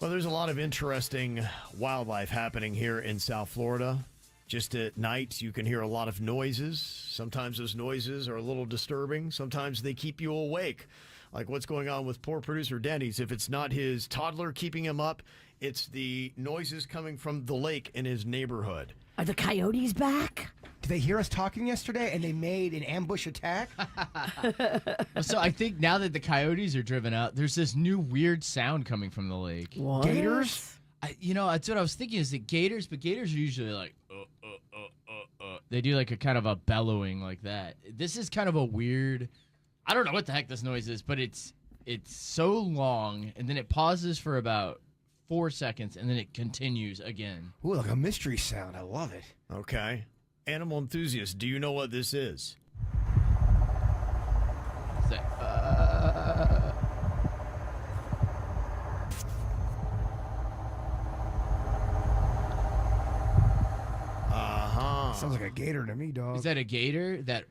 Well, there's a lot of interesting wildlife happening here in South Florida. Just at night, you can hear a lot of noises. Sometimes those noises are a little disturbing. Sometimes they keep you awake. Like what's going on with poor producer Denny's. If it's not his toddler keeping him up, it's the noises coming from the lake in his neighborhood. Are the coyotes back? Did they hear us talking yesterday and they made an ambush attack? So I think now that the coyotes are driven out, there's this new weird sound coming from the lake. What? Gators? That's what I was thinking is that gators, but gators are usually like, They do like a kind of a bellowing like that. This is kind of a weird, I don't know what the heck this noise is, but it's so long and then it pauses for about 4 seconds and then it continues again. Ooh, like a mystery sound. I love it. Okay. Animal enthusiasts, do you know what this is? It's like, Sounds like a gator to me, dog. Is that a gator? That'd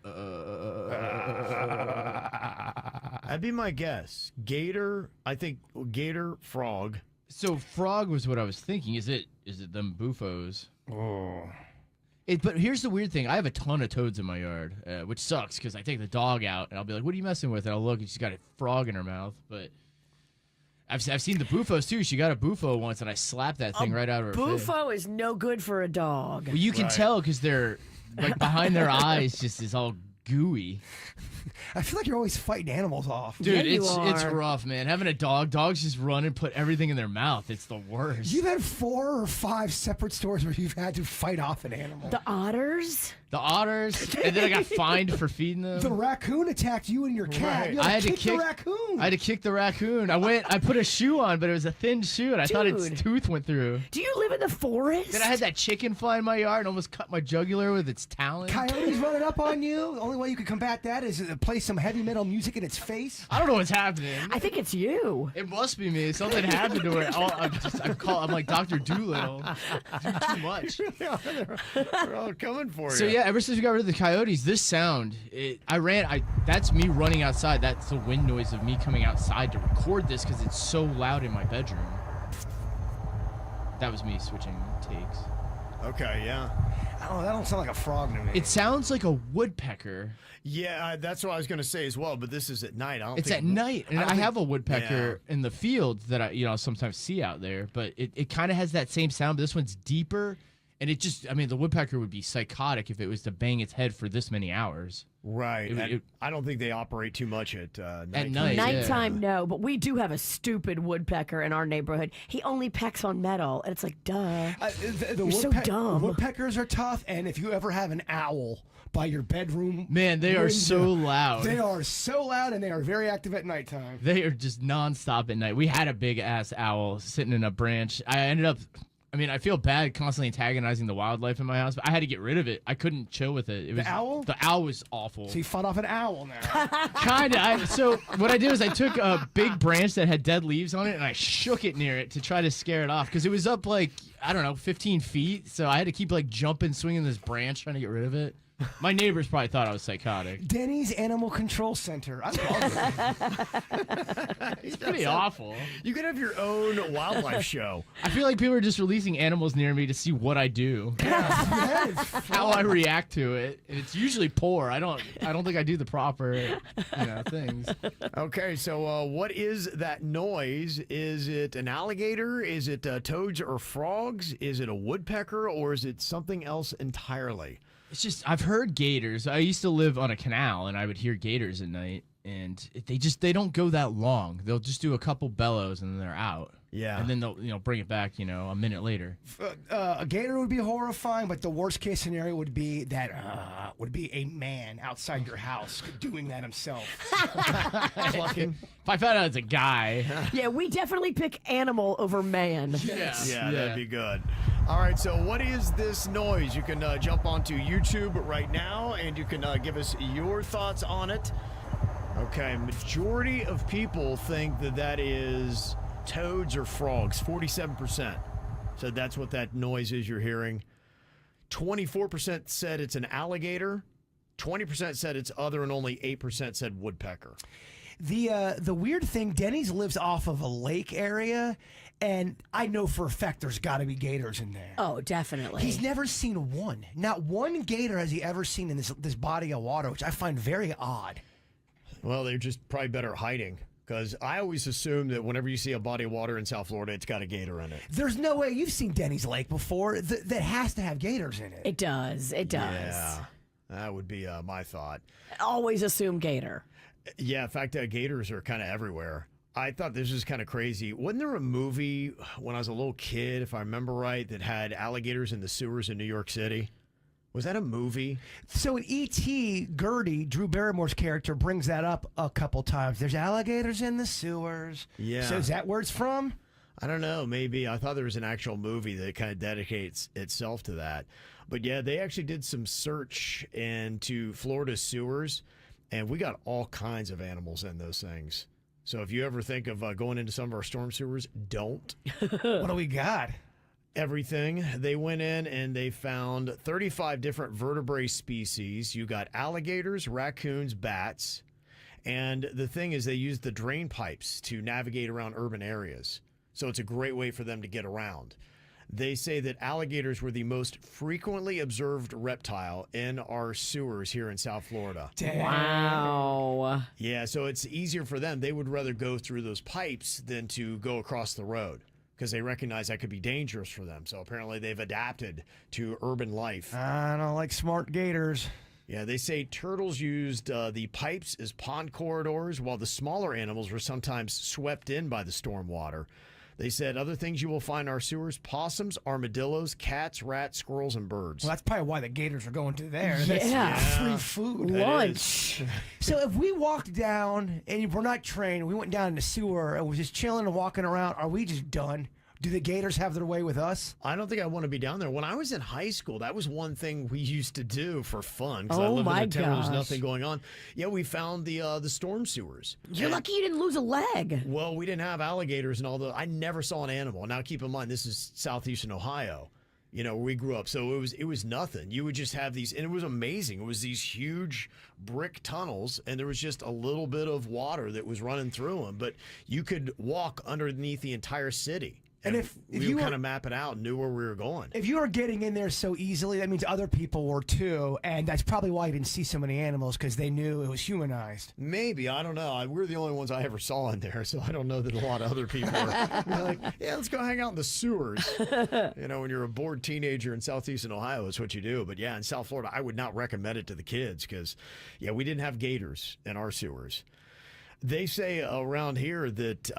be my guess. Gator, I think gator, frog. So frog was what I was thinking. Is it them bufos? Oh. But here's the weird thing. I have a ton of toads in my yard, which sucks because I take the dog out and I'll be like, "What are you messing with?" And I'll look and she's got a frog in her mouth. But I've seen the bufos too. She got a bufo once and I slapped that thing right out of her face. Bufo is no good for a dog. Well, you can tell because they're like behind their eyes just is all gooey. I feel like you're always fighting animals off. Dude, Yeah, it's rough, man. Having a dogs just run and put everything in their mouth. It's the worst. You've had 4 or 5 separate stores where you've had to fight off an animal. The otters? The otters, and then I got fined for feeding them. The raccoon attacked you and your cat. Right. You had to kick the raccoon. I had to kick the raccoon. I put a shoe on, but it was a thin shoe, and I thought its Dude. tooth went through. Do you live in the forest? Then I had that chicken fly in my yard and almost cut my jugular with its talon. Coyotes running up on you. The only way you can combat that is to play some heavy metal music in its face. I don't know what's happening. I think it's you. It must be me. Something happened to it. I'm like Dr. Doolittle. Too much. They're all coming for you. So yeah, ever since we got rid of the coyotes, this sound, that's me running outside. That's the wind noise of me coming outside to record this because it's so loud in my bedroom. That was me switching takes. Okay, yeah. I don't know, that don't sound like a frog to me. It sounds like a woodpecker. Yeah, that's what I was going to say as well, but this is at night. It's at night, and I have a woodpecker Yeah. in the field that I sometimes see out there, but it kind of has that same sound, but this one's deeper, and the woodpecker would be psychotic if it was to bang its head for this many hours. Right. And I don't think they operate too much at night. At night. Nighttime, no, but we do have a stupid woodpecker in our neighborhood. He only pecks on metal, and it's like, duh. You're so dumb. Woodpeckers are tough, and if you ever have an owl by your bedroom, Man, they are window, so loud. They are so loud, and they are very active at nighttime. They are just nonstop at night. We had a big ass owl sitting in a branch. I feel bad constantly antagonizing the wildlife in my house, but I had to get rid of it. I couldn't chill with it. The owl? The owl was awful. So you fought off an owl now. Kinda. So what I did was I took a big branch that had dead leaves on it and I shook it near it to try to scare it off because it was up 15 feet. So I had to keep jumping, swinging this branch, trying to get rid of it. My neighbors probably thought I was psychotic. Denny's Animal Control Center. I love it. It's pretty awful. You could have your own wildlife show. I feel like people are just releasing animals near me to see what I do, how I react to it. And it's usually poor. I don't think I do the proper things. Okay, so what is that noise? Is it an alligator? Is it toads or frogs? Is it a woodpecker? Or is it something else entirely? It's just I've heard gators. I used to live on a canal, and I would hear gators at night, and they don't go that long. They'll just do a couple bellows, and then they're out. Yeah. And then they'll bring it back, a minute later. A gator would be horrifying, but the worst case scenario would be that would be a man outside your house doing that himself. If I found out it's a guy. Yeah, we definitely pick animal over man. Yeah, that'd be good. All right, so what is this noise? You can jump onto YouTube right now, and you can give us your thoughts on it. Okay, majority of people think that is toads or frogs, 47%. So that's what that noise is you're hearing. 24% said it's an alligator. 20% said it's other, and only 8% said woodpecker. The weird thing, Denny's lives off of a lake area, And I know for a fact there's got to be gators in there. Oh, definitely. He's never seen one. Not one gator has he ever seen in this body of water, which I find very odd. Well, they're just probably better at hiding. Because I always assume that whenever you see a body of water in South Florida, it's got a gator in it. There's no way. You've seen Denny's Lake before. That has to have gators in it. It does. It does. Yeah, that would be my thought. Always assume gator. Yeah, in fact, gators are kind of everywhere. I thought this was kind of crazy. Wasn't there a movie when I was a little kid, if I remember right, that had alligators in the sewers in New York City? Was that a movie? So in E.T., Gertie, Drew Barrymore's character, brings that up a couple times. There's alligators in the sewers. Yeah. So is that where it's from? I don't know. Maybe. I thought there was an actual movie that kind of dedicates itself to that. But yeah, they actually did some search into Florida sewers, and we got all kinds of animals in those things. So if you ever think of going into some of our storm sewers, don't. What do we got? Everything. They went in and they found 35 different vertebrate species. You got alligators, raccoons, bats. And the thing is, they use the drain pipes to navigate around urban areas. So it's a great way for them to get around. They say that alligators were the most frequently observed reptile in our sewers here in South Florida. Damn. Wow. Yeah, so it's easier for them. They would rather go through those pipes than to go across the road because they recognize that could be dangerous for them. So apparently they've adapted to urban life. I don't like smart gators. Yeah, they say turtles used the pipes as pond corridors, while the smaller animals were sometimes swept in by the storm water. They said other things you will find in our sewers: possums, armadillos, cats, rats, squirrels, and birds. Well, that's probably why the gators are going to there. Yeah. That's free food. Lunch. So if we walked down and we're not trained, we went down in the sewer and we're just chilling and walking around, are we just done? Do the gators have their way with us? I don't think I want to be down there. When I was in high school, that was one thing we used to do for fun. Because I Oh lived in my a town where there was gosh. nothing going on. Yeah, we found the storm sewers. You're And- lucky you didn't lose a leg. Well, we didn't have alligators and all the. I never saw an animal. Now, keep in mind, this is southeastern Ohio, where we grew up. So it was nothing. You would just have these, and it was amazing. It was these huge brick tunnels, and there was just a little bit of water that was running through them. But you could walk underneath the entire city. And if we you would were- kind of map it out and knew where we were going. If you were getting in there so easily, that means other people were too, and that's probably why you didn't see so many animals, because they knew it was humanized. Maybe, I don't know. We're the only ones I ever saw in there, so I don't know that a lot of other people are like, yeah, let's go hang out in the sewers. When you're a bored teenager in southeastern Ohio, it's what you do. But yeah, in South Florida, I would not recommend it to the kids because, yeah, we didn't have gators in our sewers. They say around here that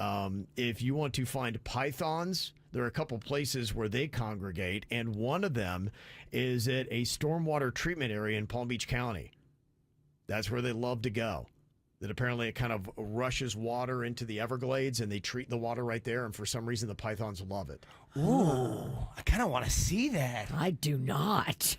if you want to find pythons, there are a couple places where they congregate, and one of them is at a stormwater treatment area in Palm Beach County. That's where they love to go. That apparently it kind of rushes water into the Everglades, and they treat the water right there, and for some reason the pythons love it. Ooh, I kind of want to see that. I do not.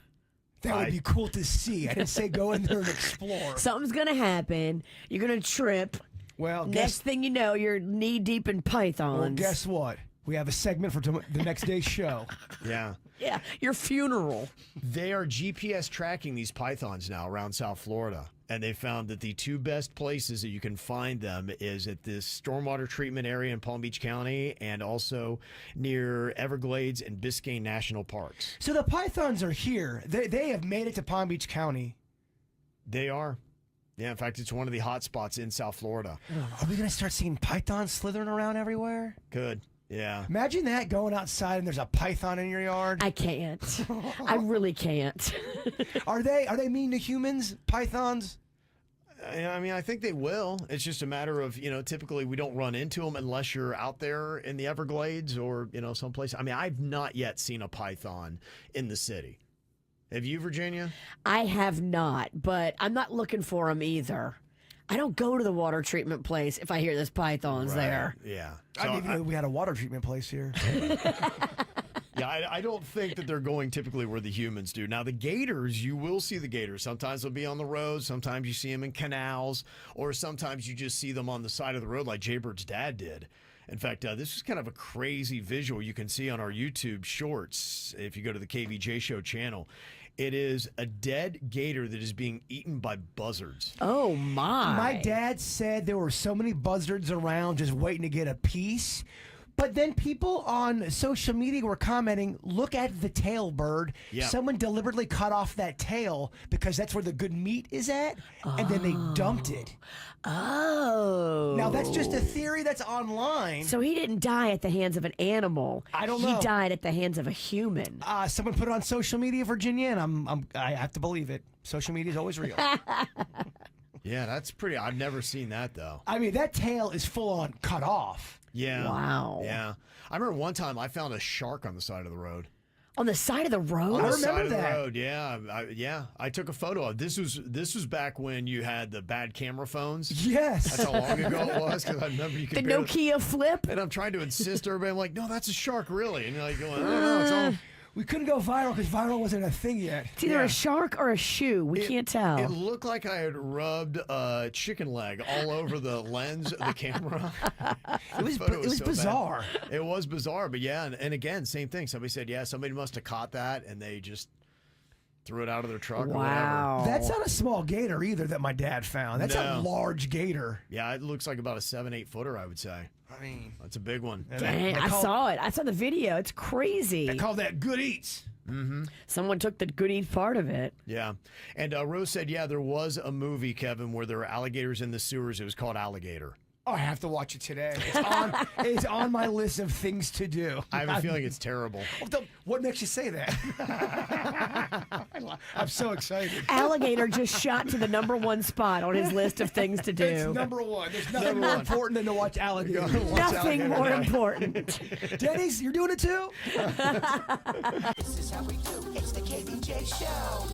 That would be cool to see. I didn't say go in there and explore. Something's going to happen. You're going to trip. Well, Next thing you know, you're knee deep in pythons. well, guess what? We have a segment for the next day's show. Yeah. Yeah, your funeral. They are GPS tracking these pythons now around South Florida. And they found that the two best places that you can find them is at this stormwater treatment area in Palm Beach County and also near Everglades and Biscayne National Parks. So the pythons are here. They have made it to Palm Beach County. They are. Yeah, in fact, it's one of the hot spots in South Florida. Are we going to start seeing pythons slithering around everywhere? Good. Yeah. Imagine that, going outside and there's a python in your yard. I can't. I really can't. Are they mean to humans, pythons? I mean, I think they will. It's just a matter of, typically we don't run into them unless you're out there in the Everglades or, someplace. I mean, I've not yet seen a python in the city. Have you, Virginia? I have not, but I'm not looking for them either. I don't go to the water treatment place if I hear there's pythons there. Yeah. I didn't even know we had a water treatment place here. Yeah, I don't think that they're going typically where the humans do. Now, the gators, you will see the gators. Sometimes they'll be on the road. Sometimes you see them in canals. Or sometimes you just see them on the side of the road like Jbird's dad did. In fact, this is kind of a crazy visual you can see on our YouTube shorts if you go to the KVJ Show channel. It is a dead gator that is being eaten by buzzards. Oh, my. My dad said there were so many buzzards around just waiting to get a piece. But then people on social media were commenting, look at the tail, Bird. Yeah. Someone deliberately cut off that tail because that's where the good meat is at, and then they dumped it. Oh. Now, that's just a theory that's online. So he didn't die at the hands of an animal. I don't know. He died at the hands of a human. Someone put it on social media, Virginia, and I have to believe it. Social media is always real. Yeah, that's pretty. I've never seen that though. I mean, that tail is full on cut off. Yeah. Wow. Yeah. I remember one time I found a shark on the side of the road. On the side of the road? On the remember side of that. the road, yeah. I took a photo of this. Was back when you had the bad camera phones. Yes. That's how long ago it was, because I remember you The could. Nokia flip? And I'm trying to insist to everybody. I'm like, no, that's a shark, really. And you're like, going, no, it's all. We couldn't go viral because viral wasn't a thing yet. It's either a shark or a shoe. We can't tell. It looked like I had rubbed a chicken leg all over the lens of the camera. It was so bizarre. bad. It was bizarre, but yeah, and again, same thing. Somebody said, yeah, somebody must have caught that, and they just threw it out of their truck or whatever. Wow. That's not a small gator either that my dad found. That's a No. large gator. Yeah, it looks like about a 7-8 footer, I would say. I mean, That's a big one. Dang, I saw it. I saw the video. It's crazy. they call that good eats. Someone took the good eat part of it. Yeah. And Rose said, yeah, there was a movie, Kevin, where there were alligators in the sewers. It was called Alligator. Oh, I have to watch it today. It's on my list of things to do. I have a feeling it's terrible. What makes you say that? I'm so excited. Alligator just shot to the #1 spot on his list of things to It's do. number one. There's nothing more important than to watch alligator. Nothing more important. Denny's, you're doing it too? This is how we do. It's the KBJ Show.